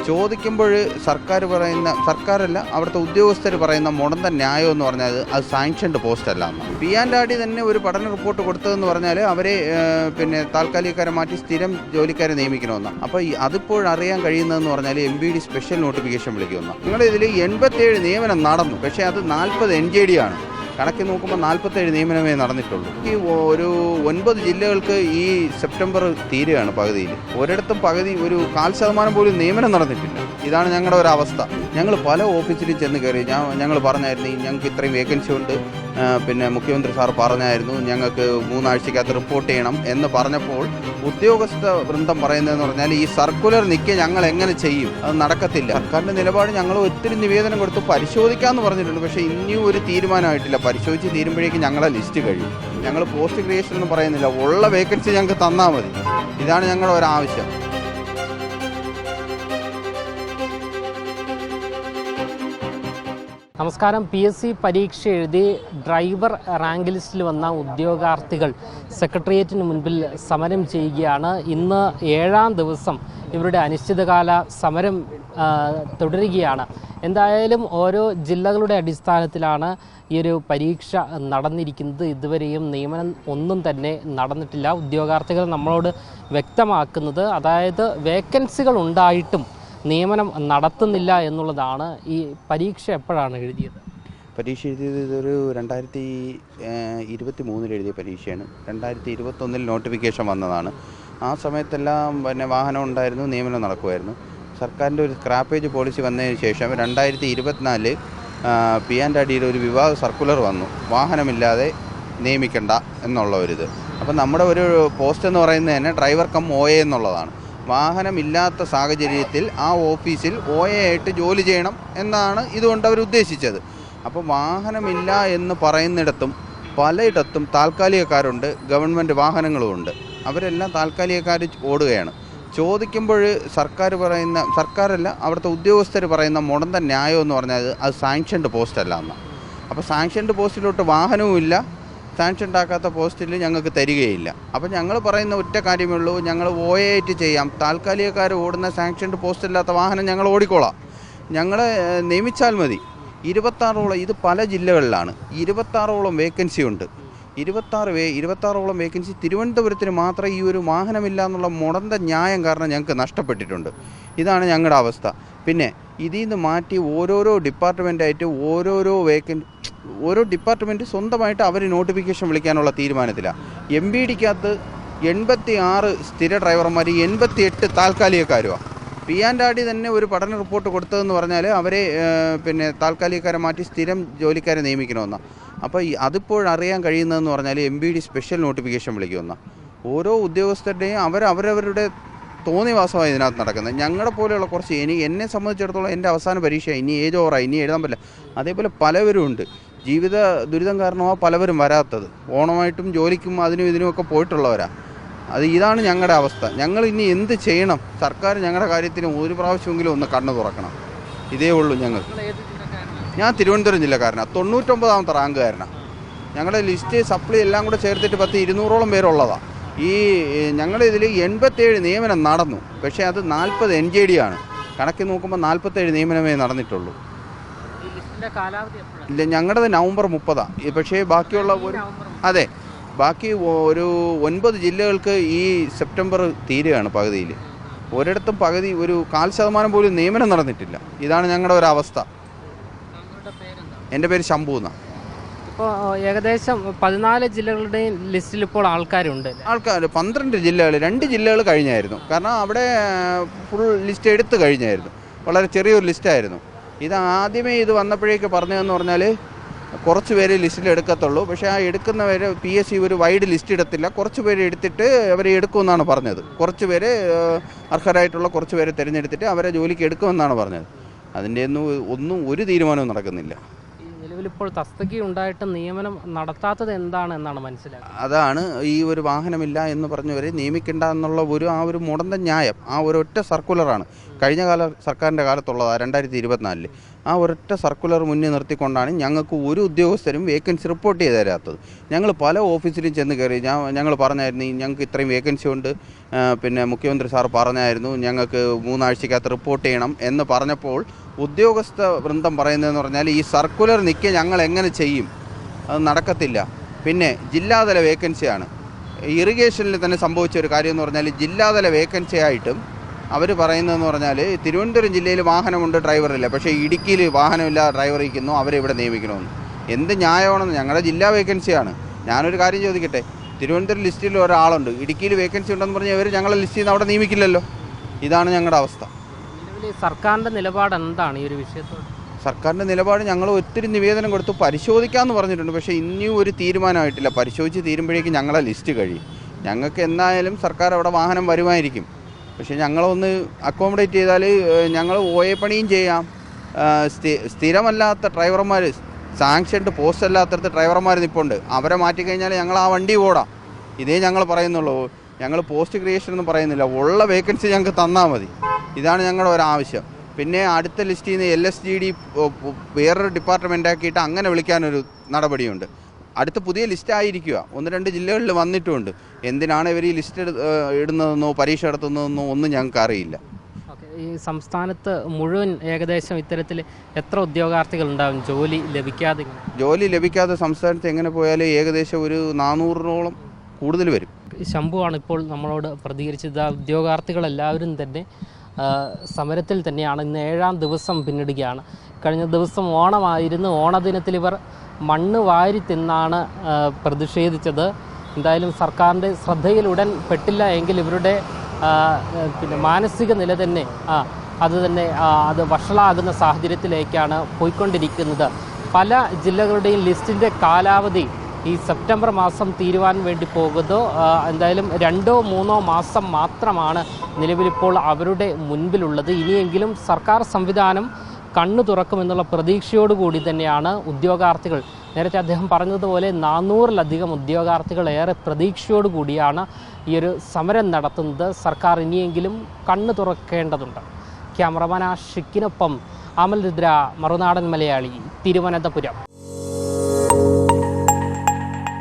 ചോദിക്കുമ്പോൾ സർക്കാരല്ല അവിടുത്തെ ഉദ്യോഗസ്ഥർ പറയുന്ന മുടന്ത ന്യായം എന്ന് പറഞ്ഞാൽ അത് സാങ്ഷൻഡ് പോസ്റ്റ് അല്ല എന്ന്. പി.ആൻഡ്.ആർ.ഡി തന്നെ ഒരു പഠന റിപ്പോർട്ട് കൊടുത്തതെന്ന് പറഞ്ഞാൽ അവരെ താൽക്കാലികക്കാരെ മാറ്റി സ്ഥിരം ജോലിക്കാരെ നിയമിക്കണമെന്നാണ്. അപ്പോൾ അതിപ്പോഴറിയാൻ കഴിയുന്നതെന്ന് പറഞ്ഞാൽ MBD സ്പെഷ്യൽ നോട്ടിഫിക്കേഷൻ വിളിക്കുമെന്നാണ്. നിങ്ങളിതിൽ 87 നിയമനം നടന്നു, പക്ഷേ അത് 40 NJD ആണ്. കണക്ക് നോക്കുമ്പോൾ 47 നിയമനമേ നടന്നിട്ടുള്ളൂ. ഈ ഒരു 9 ജില്ലകൾക്ക് ഈ സെപ്റ്റംബർ തീരുകയാണ് പകുതിയിൽ. ഒരിടത്തും പകുതി ഒരു 0.5% പോലും നിയമനം നടന്നിട്ടില്ല. ഇതാണ് ഞങ്ങളുടെ ഒരു അവസ്ഥ. ഞങ്ങൾ പല ഓഫീസിലും ചെന്ന് കയറി ഞങ്ങൾ പറഞ്ഞായിരുന്നു ഞങ്ങൾക്ക് ഇത്രയും വേക്കൻസി ഉണ്ട്, മുഖ്യമന്ത്രി സാർ പറഞ്ഞായിരുന്നു ഞങ്ങൾക്ക് 3 ആഴ്ചക്കകത്ത് റിപ്പോർട്ട് ചെയ്യണം എന്ന് പറഞ്ഞപ്പോൾ ഉദ്യോഗസ്ഥ വൃന്ദം പറയുന്നതെന്ന് പറഞ്ഞാൽ ഈ സർക്കുലർ നിൽക്കുക ഞങ്ങൾ എങ്ങനെ ചെയ്യും, അത് നടക്കത്തില്ല. സർക്കാരിൻ്റെ നിലപാട് ഞങ്ങൾ ഒത്തിരി നിവേദനം കൊടുത്ത് പരിശോധിക്കാമെന്ന് പറഞ്ഞിട്ടുണ്ട്, പക്ഷേ ഇനിയും ഒരു തീരുമാനമായിട്ടില്ല. പരിശോധിച്ച് തീരുമ്പോഴേക്കും ഞങ്ങളെ ലിസ്റ്റ് കഴിയും. ഞങ്ങൾ പോസ്റ്റ് ക്രിയേഷൻ എന്ന് പറയുന്നില്ല, ഉള്ള വേക്കൻസി ഞങ്ങൾക്ക് തന്നാൽ മതി. ഇതാണ് ഞങ്ങളുടെ ഒരാവശ്യം. നമസ്കാരം. PSC പരീക്ഷ എഴുതി ഡ്രൈവർ റാങ്ക് ലിസ്റ്റിൽ വന്ന ഉദ്യോഗാർത്ഥികൾ സെക്രട്ടേറിയറ്റിന് മുൻപിൽ സമരം ചെയ്യുകയാണ്. ഇന്ന് 7ാം ദിവസം ഇവരുടെ അനിശ്ചിതകാല സമരം തുടരുകയാണ്. എന്തായാലും ഓരോ ജില്ലകളുടെ അടിസ്ഥാനത്തിലാണ് ഈ ഒരു പരീക്ഷ നടന്നിരിക്കുന്നത്. ഇതുവരെയും നിയമനം ഒന്നും തന്നെ നടന്നിട്ടില്ല. ഉദ്യോഗാർത്ഥികൾ നമ്മളോട് വ്യക്തമാക്കുന്നത് അതായത് വേക്കൻസികൾ ഉണ്ടായിട്ടും നിയമനം നടത്തുന്നില്ല എന്നുള്ളതാണ്. ഈ പരീക്ഷ എപ്പോഴാണ് എഴുതിയത്? പരീക്ഷ എഴുതിയത് ഇതൊരു 2023 എഴുതിയ പരീക്ഷയാണ്. 2021 നോട്ടിഫിക്കേഷൻ വന്നതാണ്. ആ സമയത്തെല്ലാം വാഹനം ഉണ്ടായിരുന്നു, നിയമനം നടക്കുമായിരുന്നു. സർക്കാരിൻ്റെ ഒരു സ്ക്രാപ്പേജ് പോളിസി വന്നതിന് ശേഷം 2024 P&RDയുടെ ഒരു വിവാദ സർക്കുലർ വന്നു, വാഹനമില്ലാതെ നിയമിക്കണ്ട എന്നുള്ള ഒരിത്. അപ്പം നമ്മുടെ ഒരു പോസ്റ്റ് എന്ന് പറയുന്നത് തന്നെ ഡ്രൈവർ കം OA എന്നുള്ളതാണ്. വാഹനമില്ലാത്ത സാഹചര്യത്തിൽ ആ ഓഫീസിൽ OA ആയിട്ട് ജോലി ചെയ്യണം എന്നാണ് ഇതുകൊണ്ട് അവർ ഉദ്ദേശിച്ചത്. അപ്പോൾ വാഹനമില്ല എന്ന് പറയുന്നിടത്തും പലയിടത്തും താൽക്കാലികക്കാരുണ്ട്, ഗവൺമെൻറ് വാഹനങ്ങളുമുണ്ട്. അവരെല്ലാം താൽക്കാലികക്കാർ ഓടുകയാണ്. ചോദിക്കുമ്പോൾ സർക്കാരല്ല അവിടുത്തെ ഉദ്യോഗസ്ഥർ പറയുന്ന മുടന്ത ന്യായം എന്ന് പറഞ്ഞാൽ അത് സാങ്ഷൻഡ് പോസ്റ്റ് അല്ല എന്നാണ്. അപ്പോൾ സാങ്ഷൻഡ് പോസ്റ്റിലോട്ട് വാഹനവും ഇല്ല, സാങ്ഷൻ ഉണ്ടാക്കാത്ത പോസ്റ്റിൽ ഞങ്ങൾക്ക് തരികയില്ല. അപ്പോൾ ഞങ്ങൾ പറയുന്ന ഒറ്റ കാര്യമേ ഉള്ളൂ, ഞങ്ങൾ OA ആയിട്ട് ചെയ്യാം. താൽക്കാലികക്കാർ ഓടുന്ന സാങ്ഷൻഡ് പോസ്റ്റ് ഇല്ലാത്ത വാഹനം ഞങ്ങൾ ഓടിക്കോളാം, ഞങ്ങളെ നിയമിച്ചാൽ മതി. 26ഓളം, ഇത് പല ജില്ലകളിലാണ്, 26ഓളം വേക്കൻസി ഉണ്ട്. 26ഓളം വേക്കൻസി തിരുവനന്തപുരത്തിന് മാത്രം ഈ ഒരു വാഹനമില്ല എന്നുള്ള മുടന്ത ന്യായം കാരണം ഞങ്ങൾക്ക് നഷ്ടപ്പെട്ടിട്ടുണ്ട്. ഇതാണ് ഞങ്ങളുടെ അവസ്ഥ. പിന്നെ ഇതിൽ നിന്ന് മാറ്റി ഓരോരോ ഡിപ്പാർട്ട്മെൻറ്റായിട്ട് ഓരോ ഡിപ്പാർട്ട്മെൻറ്റ് സ്വന്തമായിട്ട് അവർ നോട്ടിഫിക്കേഷൻ വിളിക്കാനുള്ള തീരുമാനത്തിലാണ്. MBDക്കകത്ത് 86 സ്ഥിര ഡ്രൈവർമാർ, 88 താൽക്കാലികക്കാരുമാണ്. P&RD തന്നെ ഒരു പഠന റിപ്പോർട്ട് കൊടുത്തതെന്ന് പറഞ്ഞാൽ അവരെ താൽക്കാലികക്കാരെ മാറ്റി സ്ഥിരം ജോലിക്കാരെ നിയമിക്കണമെന്നാണ്. അപ്പോൾ അതിപ്പോഴറിയാൻ കഴിയുന്നതെന്ന് പറഞ്ഞാൽ MBD സ്പെഷ്യൽ നോട്ടിഫിക്കേഷൻ വിളിക്കുമെന്നാണ്. ഓരോ ഉദ്യോഗസ്ഥരുടെയും അവരവരുടെ തോന്നിവാസമാണ് ഇതിനകത്ത് നടക്കുന്നത്. ഞങ്ങളുടെ പോലെയുള്ള കുറച്ച് എന്നെ സംബന്ധിച്ചിടത്തോളം എൻ്റെ അവസാന പരീക്ഷ, ഇനി ഏജ് ഓവറായി, ഇനി എഴുതാൻ പറ്റില്ല. അതേപോലെ പലവരും ഉണ്ട്, ജീവിത ദുരിതം കാരണമാണ് പലവരും വരാത്തത്. ഓണമായിട്ടും ജോലിക്കും അതിനും ഇതിനുമൊക്കെ പോയിട്ടുള്ളവരാണ്. ഇതാണ് ഞങ്ങളുടെ അവസ്ഥ. ഞങ്ങൾ ഇനി എന്ത് ചെയ്യണം? സർക്കാർ ഞങ്ങളുടെ കാര്യത്തിന് ഒരു പ്രാവശ്യമെങ്കിലും ഒന്ന് കണ്ണു തുറക്കണം. ഇതേ ഉള്ളൂ ഞങ്ങൾക്ക്. ഞാൻ തിരുവനന്തപുരം ജില്ലക്കാരനാണ്, 99ാമത്തെ റാങ്കുകാരനാണ്. ഞങ്ങളുടെ ലിസ്റ്റ് സപ്ലി എല്ലാം കൂടെ ചേർത്തിട്ട് 200ഓളം പേരുള്ളതാണ്. ഈ ഞങ്ങളിതിൽ 87 നിയമനം നടന്നു, പക്ഷേ അത് 40 NJD ആണ്. കണക്ക് നോക്കുമ്പോൾ 47 നിയമനമേ നടന്നിട്ടുള്ളൂ. ഇല്ല, ഞങ്ങളുടേത് നവംബർ 30. പക്ഷേ ബാക്കിയുള്ള അതെ, ബാക്കി ഒരു 9 ജില്ലകൾക്ക് ഈ സെപ്റ്റംബർ തീരുകയാണ് പകുതിയിൽ. ഒരിടത്തും പകുതി ഒരു 0.5% പോലും നിയമനം നടന്നിട്ടില്ല. ഇതാണ് ഞങ്ങളുടെ ഒരു അവസ്ഥ. എൻ്റെ പേര് ശംഭു എന്നാണ്. ഇപ്പോൾ ഏകദേശം 14 ജില്ലകളുടെയും ലിസ്റ്റിൽ ഇപ്പോൾ ആൾക്കാർ 12 ജില്ലകൾ, 2 ജില്ലകൾ കഴിഞ്ഞായിരുന്നു. കാരണം അവിടെ ഫുൾ ലിസ്റ്റ് എടുത്ത് കഴിഞ്ഞായിരുന്നു, വളരെ ചെറിയൊരു ലിസ്റ്റായിരുന്നു. ആദ്യമേ വന്നപ്പോഴേക്ക് പറഞ്ഞതെന്ന് പറഞ്ഞാൽ കുറച്ച് പേര് ലിസ്റ്റിൽ എടുക്കത്തുള്ളൂ, പക്ഷേ ആ എടുക്കുന്നവരെ PSC ഒരു വൈഡ് ലിസ്റ്റ് ഇടത്തില്ല, കുറച്ച് പേര് എടുത്തിട്ട് അവരെ എടുക്കുമെന്നാണ് പറഞ്ഞത്. കുറച്ച് പേര് അർഹരായിട്ടുള്ള കുറച്ച് പേരെ തിരഞ്ഞെടുത്തിട്ട് അവരെ ജോലിക്ക് എടുക്കുമെന്നാണ് പറഞ്ഞത്. അതിൻ്റെ ഒന്നും ഒരു തീരുമാനവും നടക്കുന്നില്ല. നിലവിൽ നിലവിലിപ്പോൾ തസ്തികയുണ്ടായിട്ട് നിയമനം നടത്താത്തത് എന്താണെന്നാണ് മനസ്സിലാക്കുന്നത്. അതാണ് ഈ ഒരു വാഹനമില്ല എന്ന് പറഞ്ഞവരെ നിയമിക്കേണ്ട എന്നുള്ള ആ ഒരു മുടന്ത ന്യായം. ആ ഒരൊറ്റ സർക്കുലറാണ് കഴിഞ്ഞ സർക്കാരിൻ്റെ കാലത്തുള്ളത് 2024. ആ ഒരൊറ്റ സർക്കുലർ മുന്നിൽ നിർത്തിക്കൊണ്ടാണ് ഞങ്ങൾക്ക് ഒരു ഉദ്യോഗസ്ഥരും വേക്കൻസി റിപ്പോർട്ട് ചെയ്ത് തരാത്തത്. ഞങ്ങൾ പല ഓഫീസിലും ചെന്ന് കയറി. ഞങ്ങൾ പറഞ്ഞായിരുന്നു ഞങ്ങൾക്ക് ഇത്രയും വേക്കൻസി ഉണ്ട്, പിന്നെ മുഖ്യമന്ത്രി സാർ പറഞ്ഞായിരുന്നു ഞങ്ങൾക്ക് 3 ആഴ്ചക്കകത്ത് റിപ്പോർട്ട് ചെയ്യണം എന്ന് പറഞ്ഞപ്പോൾ ഉദ്യോഗസ്ഥ വൃന്ദം പറയുന്നതെന്ന് പറഞ്ഞാൽ ഈ സർക്കുലർ നിൽക്കുക ഞങ്ങൾ എങ്ങനെ ചെയ്യും, അത് നടക്കത്തില്ല. പിന്നെ ജില്ലാതല വേക്കൻസിയാണ്. ഇറിഗേഷനിൽ തന്നെ സംഭവിച്ച ഒരു കാര്യം എന്ന് പറഞ്ഞാൽ ജില്ലാതല വേക്കൻസി ആയിട്ടും അവർ പറയുന്നതെന്ന് പറഞ്ഞാൽ തിരുവനന്തപുരം ജില്ലയിൽ വാഹനമുണ്ട്, ഡ്രൈവറില്ല. പക്ഷേ ഇടുക്കിയിൽ വാഹനമില്ല, ഡ്രൈവർ ഇരിക്കുന്നു, അവരെ ഇവിടെ നിയമിക്കണമെന്ന്. എന്ത് ന്യായമാണെന്ന്. ഞങ്ങളുടെ ജില്ലാ വേക്കൻസിയാണ്. ഞാനൊരു കാര്യം ചോദിക്കട്ടെ, തിരുവനന്തപുരം ലിസ്റ്റിൽ ഒരാളുണ്ട്, ഇടുക്കിയിൽ വേക്കൻസി ഉണ്ടെന്ന് പറഞ്ഞാൽ ഇവർ ഞങ്ങളെ ലിസ്റ്റ് ചെയ്യുന്ന അവിടെ നിയമിക്കില്ലല്ലോ. ഇതാണ് ഞങ്ങളുടെ അവസ്ഥ. നിലവിൽ സർക്കാരിൻ്റെ നിലപാട് എന്താണ് ഈ ഒരു വിഷയത്തോട്? സർക്കാരിൻ്റെ നിലപാട് ഞങ്ങൾ ഒത്തിരി നിവേദനം കൊടുത്തു, പരിശോധിക്കാമെന്ന് പറഞ്ഞിട്ടുണ്ട്. പക്ഷേ ഇനിയും ഒരു തീരുമാനമായിട്ടില്ല. പരിശോധിച്ച് തീരുമ്പോഴേക്കും ഞങ്ങളെ ലിസ്റ്റ് കഴിയും. ഞങ്ങൾക്ക് എന്നായാലും സർക്കാർ അവിടെ വാഹനം വരുമായിരിക്കും. പക്ഷേ ഞങ്ങളൊന്ന് അക്കോമഡേറ്റ് ചെയ്താൽ ഞങ്ങൾ പണിയും ചെയ്യാം. സ്ഥിരമല്ലാത്ത ഡ്രൈവർമാർ, സാങ്ഷൻഡ് പോസ്റ്റ് അല്ലാത്തടത്ത് ഡ്രൈവർമാർ നിൽപ്പുണ്ട്. അവരെ മാറ്റിക്കഴിഞ്ഞാൽ ഞങ്ങൾ ആ വണ്ടി ഓടാം. ഇതേ ഞങ്ങൾ പറയുന്നുള്ളൂ. ഞങ്ങൾ പോസ്റ്റ് ക്രിയേഷൻ ഒന്നും പറയുന്നില്ല. ഉള്ള വേക്കൻസി ഞങ്ങൾക്ക് തന്നാൽ മതി. ഇതാണ് ഞങ്ങളുടെ ഒരാവശ്യം. പിന്നെ അടുത്ത ലിസ്റ്റിൽ നിന്ന് LSGD വേറൊരു ഡിപ്പാർട്ട്മെൻ്റ് ആക്കിയിട്ട് അങ്ങനെ വിളിക്കാനൊരു നടപടിയുണ്ട്. അടുത്ത പുതിയ ലിസ്റ്റായിരിക്കുക. 1-2 ജില്ലകളിൽ വന്നിട്ടുമുണ്ട്. എന്തിനാണ് ഇവർ ഈ ലിസ്റ്റ് ഇടുന്നതെന്നോ പരീക്ഷ നടത്തുന്നതെന്നോ ഒന്നും ഞങ്ങൾക്ക് അറിയില്ല. ഈ സംസ്ഥാനത്ത് മുഴുവൻ ഏകദേശം ഇത്തരത്തിൽ എത്ര ഉദ്യോഗാർത്ഥികൾ ഉണ്ടാകും ജോലി ലഭിക്കാതെ? ജോലി ലഭിക്കാതെ സംസ്ഥാനത്ത് എങ്ങനെ പോയാലും ഏകദേശം ഒരു 400-ഓളം കൂടുതൽ വരും. ശംഭുവാണ് ഇപ്പോൾ നമ്മളോട് പ്രതികരിച്ചത്. ഉദ്യോഗാർത്ഥികളെല്ലാവരും തന്നെ സമരത്തിൽ തന്നെയാണ്. ഇന്ന് 7ാം ദിവസം പിന്നിടുകയാണ്. കഴിഞ്ഞ ദിവസം ഓണമായിരുന്നു. ഓണദിനത്തിൽ ഇവർ മണ്ണ് വാരി തിന്നാണ് പ്രതിഷേധിച്ചത്. എന്തായാലും സർക്കാരിൻ്റെ ശ്രദ്ധയിൽ ഉടൻ പെട്ടില്ല എങ്കിൽ ഇവരുടെ പിന്നെ മാനസിക നില തന്നെ അത് വഷളാകുന്ന സാഹചര്യത്തിലേക്കാണ് പോയിക്കൊണ്ടിരിക്കുന്നത്. പല ജില്ലകളുടെയും ലിസ്റ്റിൻ്റെ കാലാവധി ഈ സെപ്റ്റംബർ മാസം തീരുവാൻ വേണ്ടി പോകുന്നു. എന്തായാലും 2-3 മാസം മാത്രമാണ് നിലവിലിപ്പോൾ അവരുടെ മുൻപിലുള്ളത്. ഇനിയെങ്കിലും സർക്കാർ സംവിധാനം കണ്ണു തുറക്കുമെന്നുള്ള പ്രതീക്ഷയോടുകൂടി തന്നെയാണ് ഉദ്യോഗാർത്ഥികൾ. നേരത്തെ അദ്ദേഹം പറഞ്ഞതുപോലെ 400-ലധികം ഉദ്യോഗാർത്ഥികൾ ഏറെ പ്രതീക്ഷയോടുകൂടിയാണ് ഈ ഒരു സമരം നടത്തുന്നത്. സർക്കാർ ഇനിയെങ്കിലും കണ്ണു തുറക്കേണ്ടതുണ്ട്. ക്യാമറമാൻ ആഷിക്കിനൊപ്പം അമൽ രുദ്ര, മറുനാടൻ മലയാളി, തിരുവനന്തപുരം.